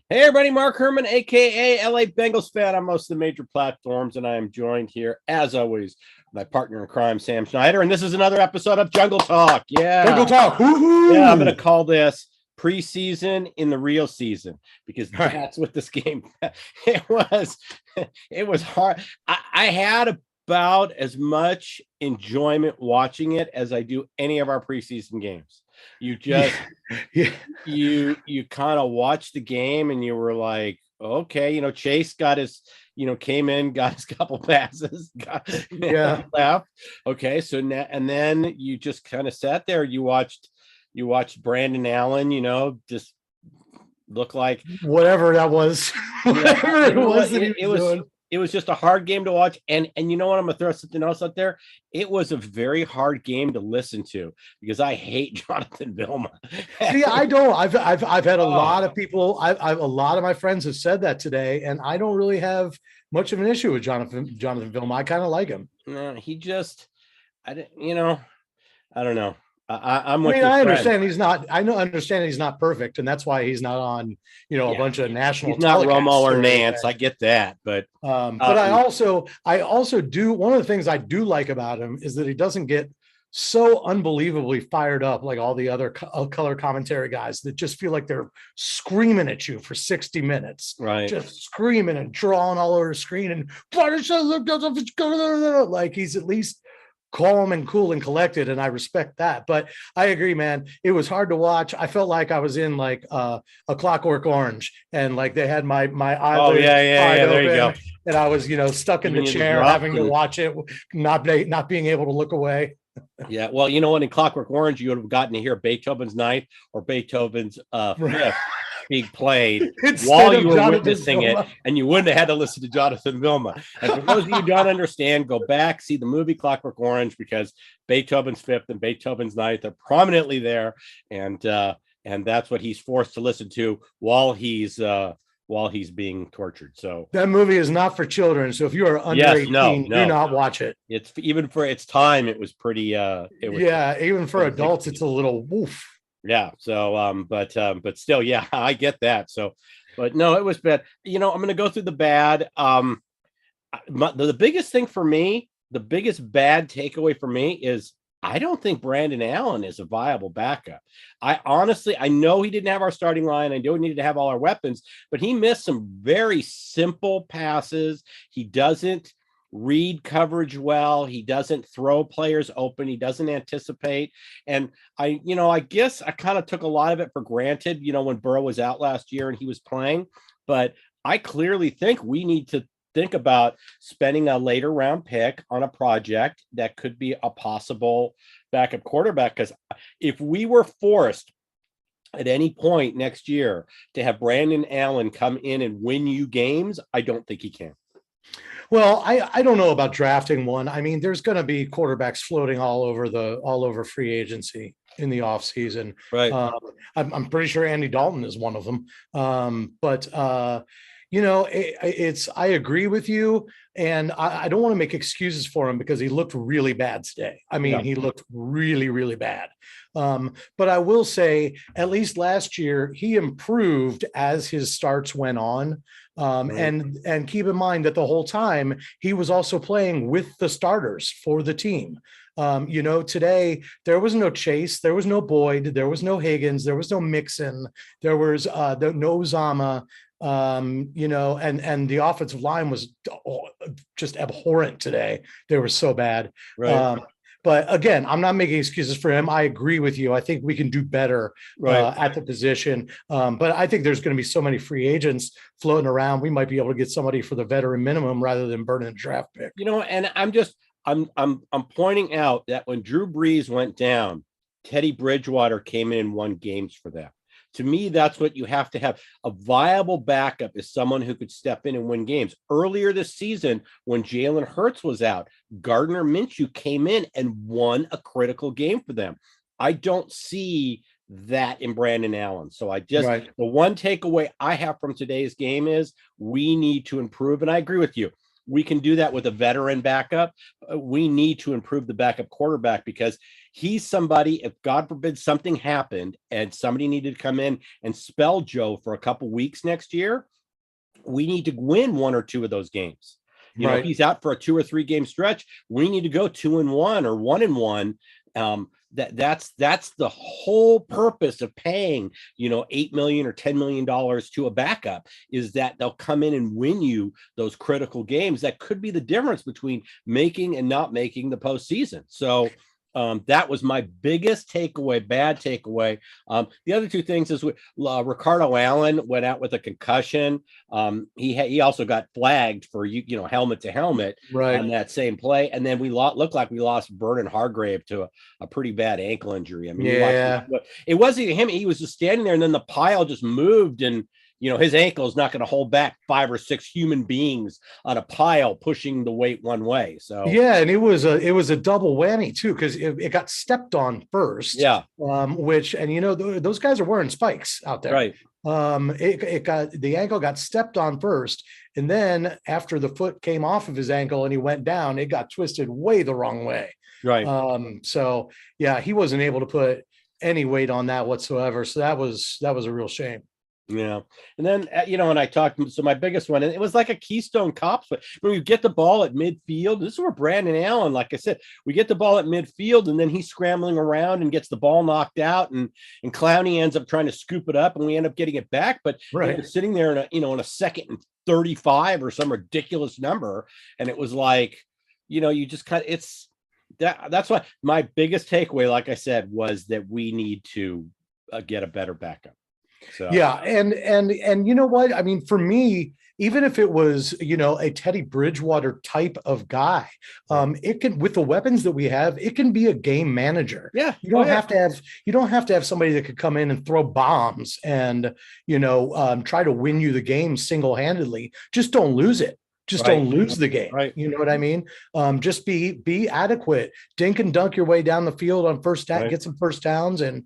Hey everybody, Mark Herman, aka LA Bengals fan on most of the major platforms, and I am joined here, as always, my partner in crime, Sam Schneider, and this is another episode of Jungle Talk. Jungle Yeah, Talk. yeah, I'm gonna Woohoo! call this preseason in the real season because All right. that's what this game it was. It was hard. I had about as much enjoyment watching it as I do any of our preseason games. You Yeah. just Yeah. you kind of watched the game and you were like, okay, Chase got his, came in, got his couple passes, got Yeah. left. Okay, so now and then you just kind of sat there. You watched Brandon Allen, just look like Whatever that was. Whatever it was that he it was was doing. it was just a hard game to watch. And you know what? I'm gonna throw something else out there. It was a very hard game to listen to because I hate Jonathan Vilma. See, I don't. I've had a Oh, lot of people. I've a lot of my friends have said that today, and I don't really have much of an issue with Jonathan Vilma. I kind of like him. no, he just I didn't, I don't know. I'm I with mean, your I friend. understand he's not. I know understand he's not perfect, and that's why he's not on. A Yeah, bunch of national he's not Romo telecasts or or Nance. anything. I get that, but But I um, also, I also do. One of the things I do like about him is that he doesn't get so unbelievably fired up like all the other color commentary guys that just feel like they're screaming at you for 60 minutes, right. just screaming and drawing all over the screen and like he's at least calm and cool and collected, and I respect that. But I agree, man, it was hard to watch. I felt like I was in like a Clockwork Orange, and like they had my Oh yeah, eyelids yeah, wide yeah. There you go. open, and I was stuck in the Giving you the chair drop having to and watch it, not being able to look away. yeah. Well, you know what? In Clockwork Orange, you would have gotten to hear Beethoven's Ninth or Beethoven's Fifth being played Instead while you of were Jonathan witnessing it, Silva. and you wouldn't have had to listen to Jonathan Vilma. And for those of you who don't understand, go back, see the movie Clockwork Orange because Beethoven's Fifth and Beethoven's Ninth are prominently there, and that's what he's forced to listen to while he's being tortured. So That movie is not for children, so if you are under yes, no, 18, do no, not watch it. it's even for its time, it was pretty. Yeah, even It for was like adults, it's a little woof. yeah. So but still, yeah, I get that. So, but no, it was bad. I'm gonna go through the bad. The biggest thing for me, the biggest bad takeaway for me is I don't think Brandon Allen is a viable backup. I know he didn't have our starting line. I know we needed to have all our weapons, but he missed some very simple passes. He doesn't read coverage well. He doesn't throw players open. He doesn't anticipate. And I guess I kind of took a lot of it for granted, when Burrow was out last year and he was playing. But I clearly think we need to think about spending a later round pick on a project that could be a possible backup quarterback. Because if we were forced at any point next year to have Brandon Allen come in and win you games, I don't think he can. Well, I don't know about drafting one. I mean, there's going to be quarterbacks floating all over free agency in the offseason. Right. Um, I'm pretty sure Andy Dalton is one of them. But it's I agree with you, and I don't want to make excuses for him because he looked really bad today. I mean, Yeah. he looked really, really bad. But I will say, at least last year, he improved as his starts went on. Right. And keep in mind that the whole time he was also playing with the starters for the team. Today there was no Chase, there was no Boyd, there was no Higgins, there was no Mixon, there was no Zama, and the offensive line was just abhorrent today. They were so bad. Right. But again, I'm not making excuses for him. I agree with you. I think we can do better Right. at the position. But I think there's going to be so many free agents floating around. We might be able to get somebody for the veteran minimum rather than burning a draft pick. And I'm pointing out that when Drew Brees went down, Teddy Bridgewater came in and won games for them. To me, that's what you have to have. A viable backup is someone who could step in and win games. Earlier this season, when Jalen Hurts was out, Gardner Minshew came in and won a critical game for them. I don't see that in Brandon Allen. So the Right. one takeaway I have from today's game is we need to improve. And I agree with you. we can do that with a veteran backup. We need to improve the backup quarterback because he's somebody, if God forbid something happened and somebody needed to come in and spell Joe for a couple weeks next year, we need to win one or two of those games. You know, if he's out for a 2 or 3 game stretch, we need to go 2-1 or 1-1. That's the whole purpose of paying, $8 million or $10 million to a backup, is that they'll come in and win you those critical games that could be the difference between making and not making the postseason. So that was my biggest takeaway, bad takeaway. The other two things is Ricardo Allen went out with a concussion. He also got flagged for helmet to helmet on that same play, and then we looked like we lost Vernon Hargrave to a pretty bad ankle injury. I mean, it wasn't him; he was just standing there, and then the pile just moved, and his ankle is not going to hold back 5 or 6 human beings on a pile pushing the weight one way. So and it was a double whammy too, because it got stepped on first. Those guys are wearing spikes out there. Right. The ankle got stepped on first, and then after the foot came off of his ankle and he went down, it got twisted way the wrong way. Right. He wasn't able to put any weight on that whatsoever. So that was a real shame. Yeah. And then, and I talked, so my biggest one, and it was like a Keystone Cops, but when we get the ball at midfield, this is where Brandon Allen, like I said, we get the ball at midfield and then he's scrambling around and gets the ball knocked out, and Clowney ends up trying to scoop it up and we end up getting it back. But sitting there in a second and 35 or some ridiculous number. And it was like, you just that's why my biggest takeaway, like I said, was that we need to get a better backup. So. Yeah. And you know what? I mean, for me, even if it was, a Teddy Bridgewater type of guy, it can, with the weapons that we have, it can be a game manager. Yeah. You don't have to have somebody that could come in and throw bombs and, try to win you the game single-handedly. Just don't lose it. Just don't lose the game. Right. You know what I mean? Just be adequate. Dink and dunk your way down the field on first down, get some first downs and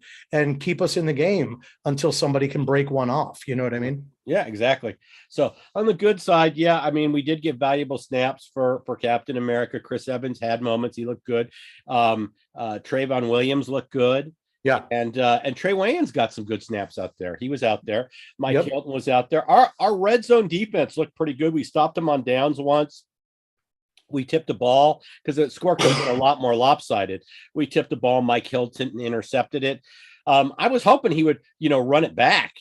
keep us in the game until somebody can break one off. You know what I mean? Yeah, exactly. So on the good side, I mean, we did give valuable snaps for Captain America. Chris Evans had moments. He looked good. Trayvon Williams looked good. Yeah. And Trey Wayans got some good snaps out there. He was out there. Mike Hilton was out there. Our red zone defense looked pretty good. We stopped him on downs once. We tipped the ball because the score could have been a lot more lopsided. We tipped the ball. Mike Hilton intercepted it. I was hoping he would, run it back,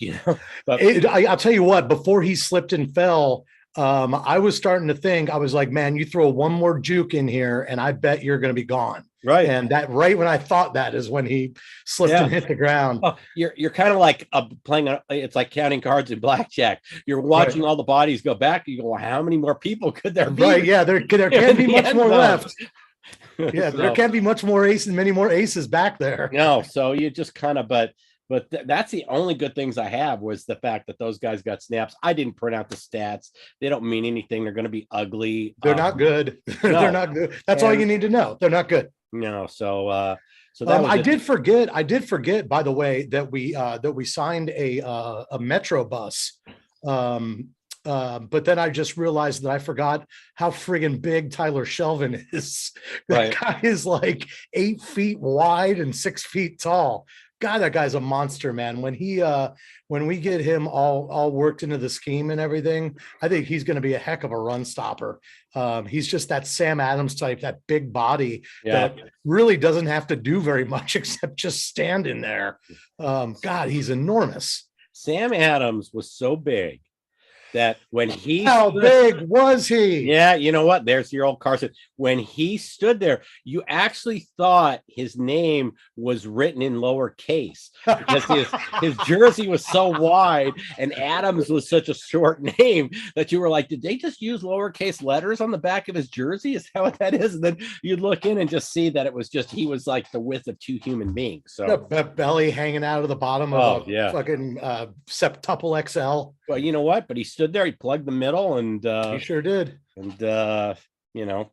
but I'll tell you what, before he slipped and fell, I was starting to think, I was like, man, you throw one more juke in here and I bet you're going to be gone. Right. And that when I thought that is when he slipped and hit the ground. Oh, you're kind of like playing, it's like counting cards in blackjack. You're watching all the bodies go back. You go, how many more people could there be? Right. Yeah. There can't be much more left. Yeah. There can't be much more many more aces back there. No. So you just kind of, but that's the only good things I have was the fact that those guys got snaps. I didn't print out the stats. They don't mean anything. They're going to be ugly. They're not good. They're not good. That's all you need to know. They're not good. No. So that I did forget, by the way, that we signed a Metro bus. But then I just realized that I forgot how friggin' big Tyler Shelvin is. That guy is like 8 feet wide and 6 feet tall. God, that guy's a monster, man. When we get him all worked into the scheme and everything, I think he's going to be a heck of a run stopper. He's just that Sam Adams type, that big body that really doesn't have to do very much except just stand in there. God, he's enormous. Sam Adams was so big that when how big was he? Yeah, you know what? There's your old Carson. When he stood there, you actually thought his name was written in lowercase because his jersey was so wide and Adams was such a short name that you were like, did they just use lowercase letters on the back of his jersey? Is that what that is? And then you'd look in and just see that it was just, he was like the width of 2 human beings. So the belly hanging out of the bottom of a fucking septuple XL. Well, you know what? But he stood there, he plugged the middle, and he sure did. And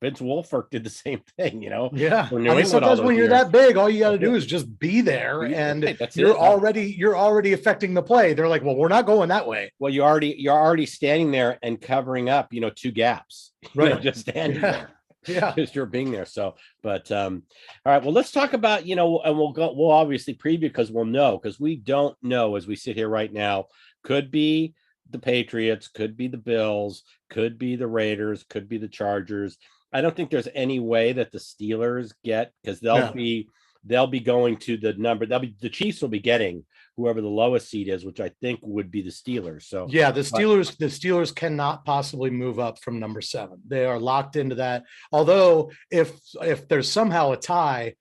Vince Wilfork did the same thing, Yeah. for I New mean, England all sometimes those when you're years. that big, all you got to Yeah. do is just be there, and Right, that's it. you're already affecting the play. They're like, well, we're not going that way. Well, you're already standing there and covering up, two gaps, Right. just standing Yeah. there. Yeah. Just you're being there. So, but all right. Well, let's talk about, and we'll obviously preview because we don't know as we sit here right now. Could be the Patriots, could be the Bills, could be the Raiders, could be the Chargers. I don't think there's any way that the Steelers get, because Yeah. they'll be going to the number. The Chiefs will be getting whoever the lowest seed is, which I think would be the Steelers. So Yeah, but The Steelers cannot possibly move up from number 7. They are locked into that. Although if there's somehow a tie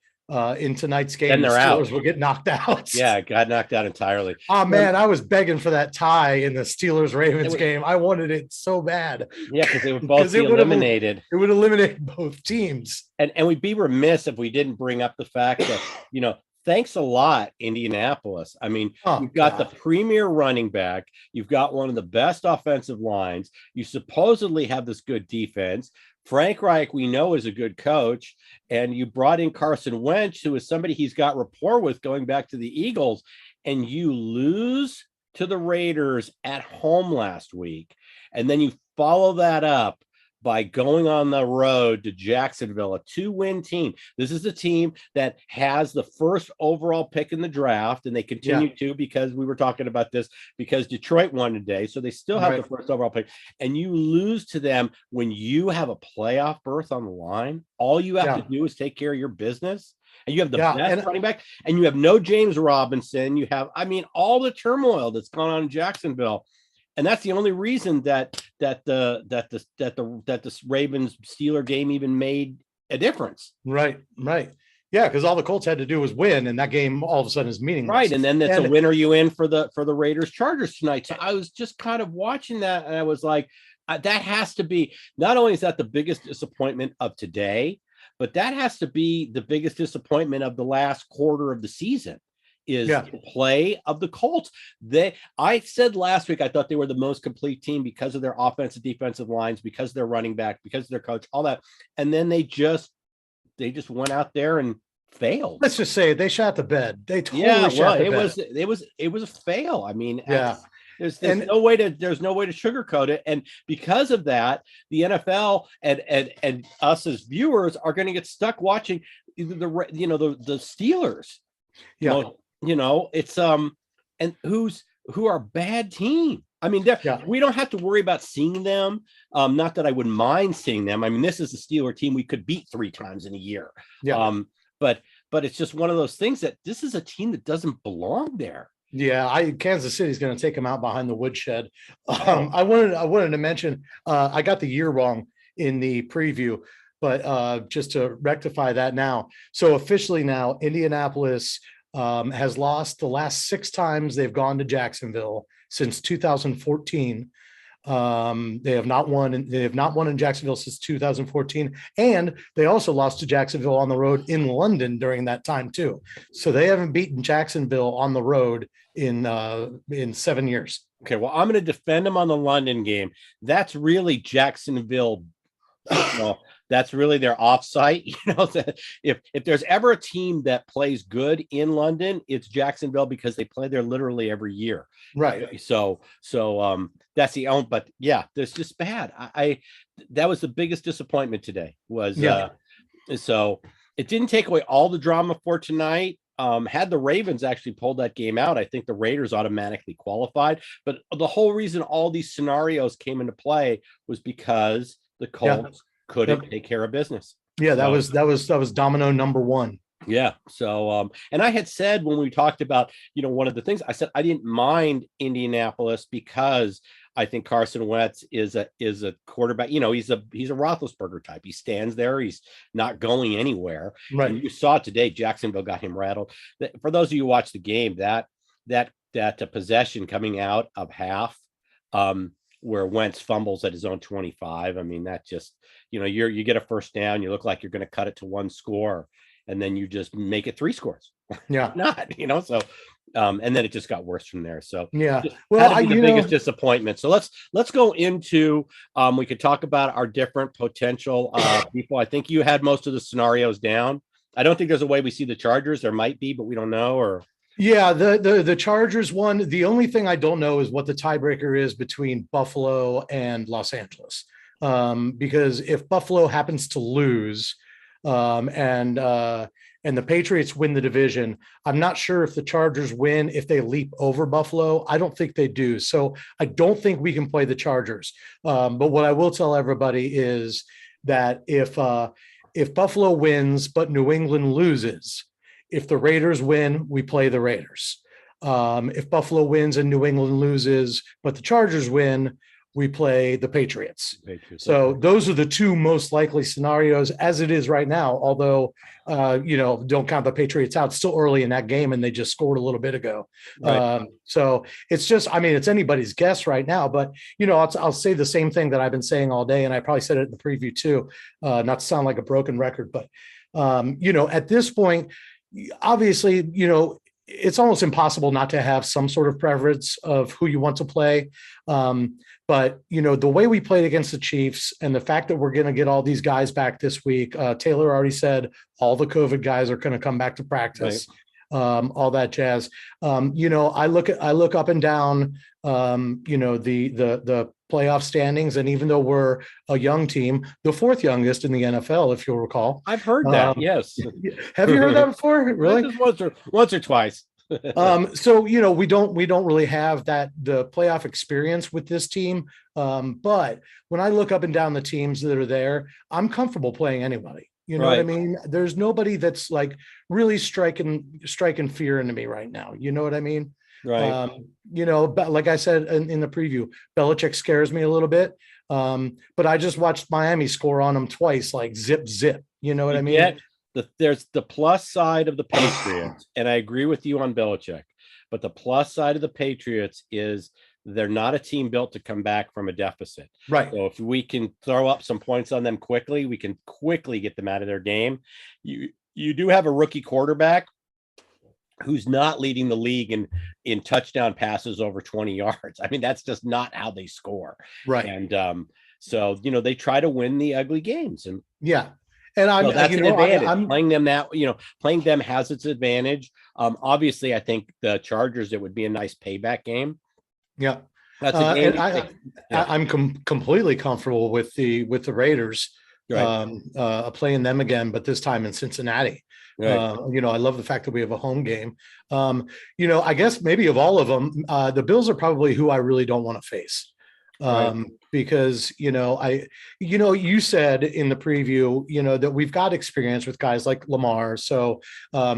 in tonight's then game, the they're out. Steelers will get knocked out. Yeah, got knocked out entirely. Oh man, I was begging for that tie in the Steelers Ravens It game. I wanted it so bad. Yeah, because they would both Because be eliminated. it would eliminate both teams. And we'd be remiss if we didn't bring up the fact that, thanks a lot, Indianapolis. I mean, you've got the premier running back, you've got one of the best offensive lines, you supposedly have this good defense. Frank Reich, we know, is a good coach, and you brought in Carson Wentz, who is somebody he's got rapport with going back to the Eagles, and you lose to the Raiders at home last week, and then you follow that up by going on the road to Jacksonville, a 2-win team. This is a team that has the first overall pick in the draft, and they continue to, because we were talking about this, because Detroit won today, so they still have the first overall pick, and you lose to them when you have a playoff berth on the line. All you have to do is take care of your business, and you have the best running back, and you have no James Robinson. You have, all the turmoil that's gone on in Jacksonville. And that's the only reason that the Ravens Steeler game even made a difference. Right. Yeah, because all the Colts had to do was win, and that game all of a sudden is meaningless. Right, and then that's a winner you in for the Raiders Chargers tonight. So I was just kind of watching that, and I was like, that has to be, not only is that the biggest disappointment of today, but that has to be the biggest disappointment of the last quarter of the season. Is the play of the Colts. I said last week I thought they were the most complete team because of their offensive defensive lines, because of their running back, because of their coach, all that. And then they just went out there and failed. Let's just say they shot the bed. They totally shot the bed. It was a fail. I mean, there's no way to sugarcoat it. And because of that, the NFL and us as viewers are going to get stuck watching the Steelers. Yeah. It's and who are a bad team. I mean, we don't have to worry about seeing them. Not that I wouldn't mind seeing them. I mean, this is a Steeler team we could beat 3 times in a year. Yeah. But it's just one of those things that this is a team that doesn't belong there. Yeah, Kansas City is going to take them out behind the woodshed. I wanted to mention I got the year wrong in the preview, but just to rectify that now. So officially now, Indianapolis has lost the last 6 times they've gone to Jacksonville since 2014. They have not won in Jacksonville since 2014, and they also lost to Jacksonville on the road in London during that time too. So they haven't beaten Jacksonville on the road in 7 years. Okay, well, I'm going to defend them on the London game. That's really Jacksonville. That's really their offsite. If there's ever a team that plays good in London, it's Jacksonville, because they play there literally every year. Right. So that's the only. But yeah, it's just bad. That was the biggest disappointment today. So it didn't take away all the drama for tonight. Had the Ravens actually pulled that game out, I think the Raiders automatically qualified. But the whole reason all these scenarios came into play was because the Colts couldn't take care of business. Yeah, that was domino number 1. Yeah. So and I had said when we talked about, one of the things I said, I didn't mind Indianapolis because I think Carson Wentz is a quarterback. He's a Roethlisberger type. He stands there. He's not going anywhere. Right. And you saw today, Jacksonville got him rattled. For those of you who watched the game, that possession coming out of half, where Wentz fumbles at his own 25. I mean, that just, you get a first down, you look like you're going to cut it to 1 score, and then you just make it 3 scores. Yeah. Not, so And then it just got worse from there. So Yeah. just Well, had to be the biggest disappointment. So let's go into we could talk about our different potential people. I think you had most of the scenarios down. I don't think there's a way we see the Chargers. There might be, but we don't know. Or yeah, the Chargers won. The only thing I don't know is what the tiebreaker is between Buffalo and Los Angeles. Because if Buffalo happens to lose, um, and uh, and the Patriots win the division, I'm not sure if the Chargers win if they leap over Buffalo. I don't think they do. So I don't think we can play the Chargers. But what I will tell everybody is that if Buffalo wins but New England loses, if the Raiders win, we play the Raiders. If Buffalo wins and New England loses, but the Chargers win, we play the Patriots. So those are the two most likely scenarios as it is right now. Although, don't count the Patriots out. It's still early in that game, and they just scored a little bit ago. Right. So it's just, it's anybody's guess right now. But I'll say the same thing that I've been saying all day, and I probably said it in the preview too. Not to sound like a broken record, but at this point, obviously, it's almost impossible not to have some sort of preference of who you want to play. But the way we played against the Chiefs and the fact that we're going to get all these guys back this week, Taylor already said all the COVID guys are going to come back to practice, all that jazz. I look up and down, the playoff standings. And even though we're a young team, the fourth youngest in the NFL, if you'll recall. I've heard that. Yes. Have you heard that before? Really? Just once or twice. So we don't really have the playoff experience with this team. But when I look up and down the teams that are there, I'm comfortable playing anybody. You know what I mean? There's nobody that's like really striking fear into me right now. You know what I mean? Right. But like I said in the preview, Belichick scares me a little bit. But I just watched Miami score on them twice, like zip. You know what I mean? There's the plus side of the Patriots, and I agree with you on Belichick, but the plus side of the Patriots is they're not a team built to come back from a deficit. Right. So if we can throw up some points on them quickly, we can quickly get them out of their game. You do have a rookie quarterback who's not leading the league in touchdown passes over 20 yards. I mean, that's just not how they score. Right. And so they try to win the ugly games. And yeah. And that's an advantage. Playing them has its advantage. Obviously, I think the Chargers, it would be a nice payback game. Yeah, that's a game. I'm completely comfortable with the Raiders, playing them again, but this time in Cincinnati. Right. I love the fact that we have a home game. I guess maybe of all of them, the Bills are probably who I really don't want to face. Because you said in the preview that we've got experience with guys like Lamar, so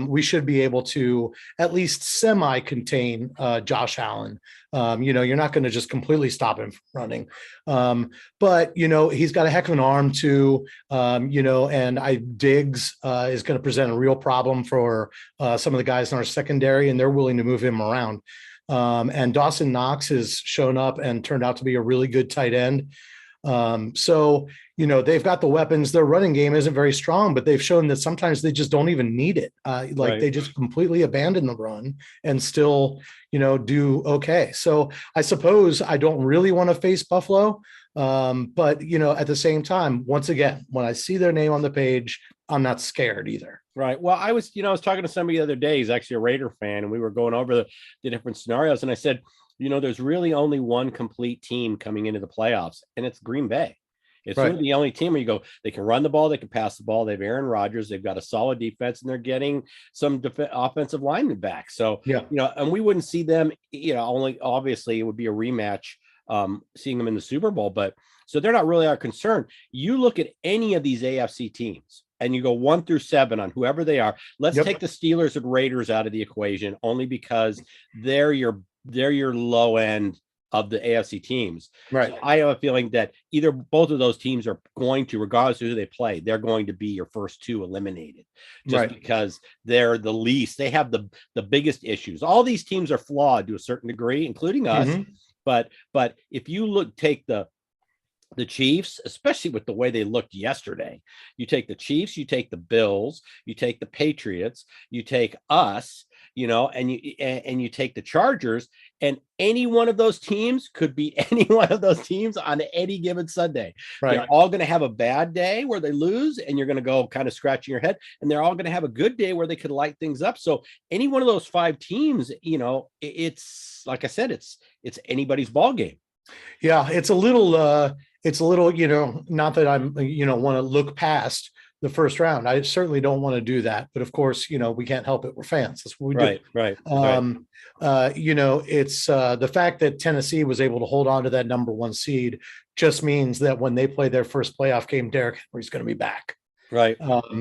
we should be able to at least semi contain Josh Allen. You're not going to just completely stop him from running, but he's got a heck of an arm too. And Diggs is going to present a real problem for some of the guys in our secondary, and they're willing to move him around. And Dawson Knox has shown up and turned out to be a really good tight end. So they've got the weapons. Their running game isn't very strong, but they've shown that sometimes they just don't even need it. They just completely abandon the run and still, do okay. So I suppose I don't really want to face Buffalo. But at the same time, once again, when I see their name on the page, I'm not scared either. Right. Well, I was talking to somebody the other day. He's actually a Raider fan, and we were going over the different scenarios. And I said, there's really only one complete team coming into the playoffs, and it's Green Bay. It's really the only team where you go, they can run the ball, they can pass the ball. They have Aaron Rodgers. They've got a solid defense, and they're getting some offensive linemen back. So, and we wouldn't see them, only obviously it would be a rematch seeing them in the Super Bowl. But so they're not really our concern. You look at any of these AFC teams, and you go 1 through 7 on whoever they are. Let's take the Steelers and Raiders out of the equation, only because they're your low end of the AFC teams. Right. So I have a feeling that either both of those teams are going to, regardless of who they play, they're going to be your first two eliminated, just because they're the least. They have the biggest issues. All these teams are flawed to a certain degree, including us. Mm-hmm. But if you take the Chiefs, especially with the way they looked yesterday, you take the Chiefs, you take the Bills, you take the Patriots, you take us, and you take the Chargers, and any one of those teams could beat any one of those teams on any given Sunday. Right. They're all going to have a bad day where they lose, and you're going to go kind of scratching your head, and they're all going to have a good day where they could light things up. So any one of those 5 teams, it's like I said, it's anybody's ball game. Yeah, it's a little, not that I'm, want to look past the first round. I certainly don't want to do that, but of course, we can't help it. We're fans. That's what we do. Right. It's the fact that Tennessee was able to hold on to that number 1 seed just means that when they play their first playoff game, Derrick Henry's going to be back. Right.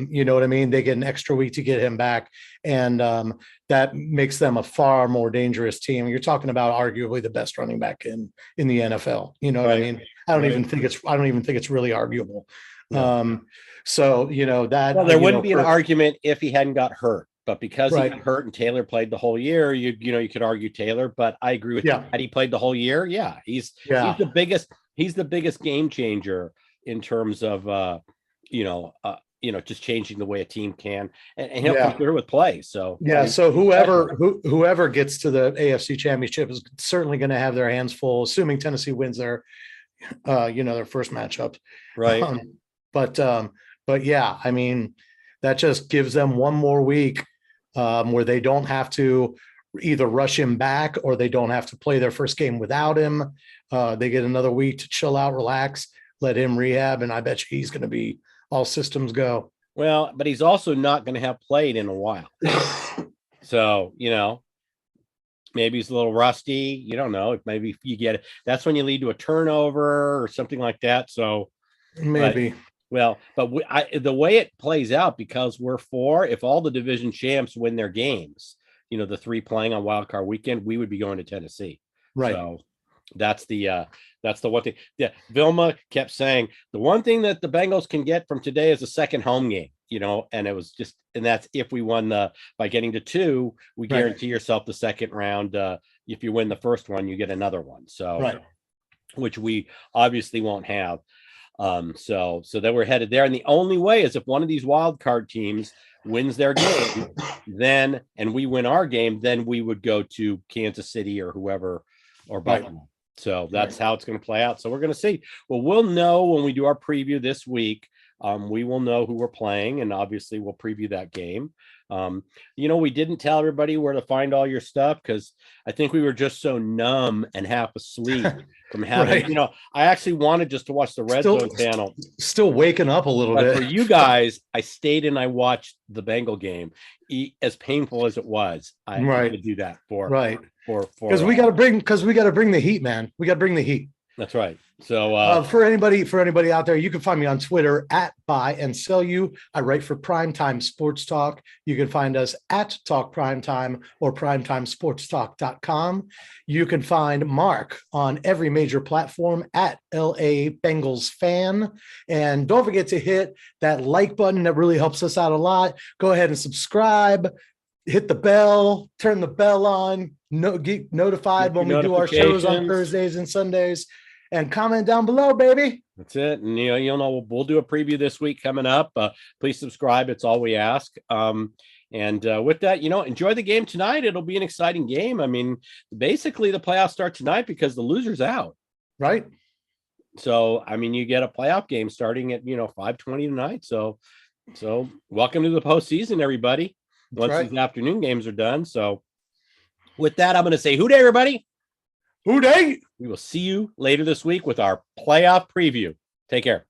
You know what I mean? They get an extra week to get him back. And that makes them a far more dangerous team. You're talking about arguably the best running back in the NFL. You know what I mean? I don't even think it's really arguable. Yeah. So, that. Well, there wouldn't be an argument if he hadn't got hurt. But because he Right. got hurt and Taylor played the whole year, you could argue Taylor. But I agree with you. Had he played the whole year, he's the biggest game changer in terms of just changing the way a team can, and he'll come through with play. So so whoever gets to the AFC Championship is certainly going to have their hands full, assuming Tennessee wins their first matchup. Right. But yeah, I mean, that just gives them one more week where they don't have to either rush him back or they don't have to play their first game without him. They get another week to chill out, relax, let him rehab, and I bet you he's going to be all systems go. Well, but he's also not going to have played in a while. So, maybe he's a little rusty. You don't know. Maybe if you get it, that's when you lead to a turnover or something like that. So maybe. But the way it plays out, because we're 4, if all the division champs win their games, the 3 playing on wild card weekend, we would be going to Tennessee. Right. So that's the one thing. Yeah. Vilma kept saying the one thing that the Bengals can get from today is a second home game, and it was and that's if we won by getting to 2, we guarantee yourself the second round. If you win the first one, you get another one. So, which we obviously won't have. So that we're headed there. And the only way is if one of these wild card teams wins their game, and we win our game, then we would go to Kansas City or whoever, or Buffalo. So that's how it's going to play out. So we're going to see. Well, we'll know when we do our preview this week. We will know who we're playing, and obviously we'll preview that game. We didn't tell everybody where to find all your stuff because I think we were just so numb and half asleep from having, I actually wanted just to watch the Red Zone panel. Still waking up a little bit. For you guys, I stayed and I watched the Bengal game. As painful as it was, I had to do that because we got to bring the heat, man. We got to bring the heat. That's right. So for anybody out there, you can find me on Twitter at Buy and Sell You. I write for Primetime Sports Talk. You can find us at Talk Primetime or primetimesportstalk.com. You can find Mark on every major platform at LA Bengals Fan. And don't forget to hit that like button. That really helps us out a lot. Go ahead and subscribe. Hit the bell, turn the bell on, get notified when we do our shows on Thursdays and Sundays, and comment down below, baby. That's it. And you'll know we'll do a preview this week coming up. Please subscribe. It's all we ask. And with that, enjoy the game tonight. It'll be an exciting game. I mean, basically the playoffs start tonight because the loser's out. Right. So, I mean, you get a playoff game starting at, 5:20 tonight. So welcome to the postseason, everybody. Once these afternoon games are done. So with that, I'm going to say hoo day, everybody. Hoo day. We will see you later this week with our playoff preview. Take care.